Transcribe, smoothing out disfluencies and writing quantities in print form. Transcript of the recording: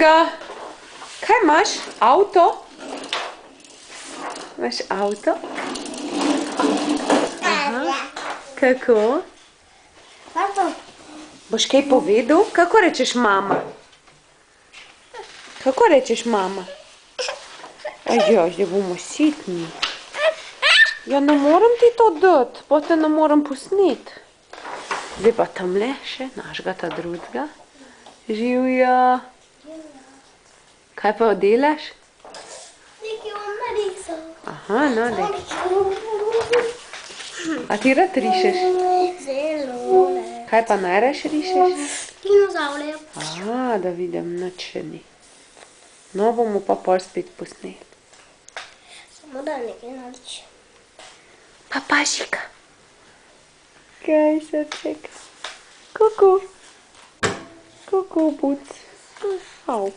Druzga, kaj imaš? Avto? Imaš avto? Aha. Kako? Boš kaj povedal? Kako rečeš mama? Kako rečeš mama? Ajaj, zdaj bomo sitni. Ja, ne morem ti to dati, pa te ne morem posneti. Zdaj pa tamle še našega ta drugega. Živjo. Kaj pa delaš? Nekaj bom narisal. Aha, no, daj. A ti rad rišeš? Zelo ne. Kaj pa najrajši rišeš? Dinozavre. A, da vidim, nič še ni. No, bomo pa pol spet posneli. Samo da nekaj narišem. Pa pažika. Kaj srček? Kuku. Kuku, buc. Au.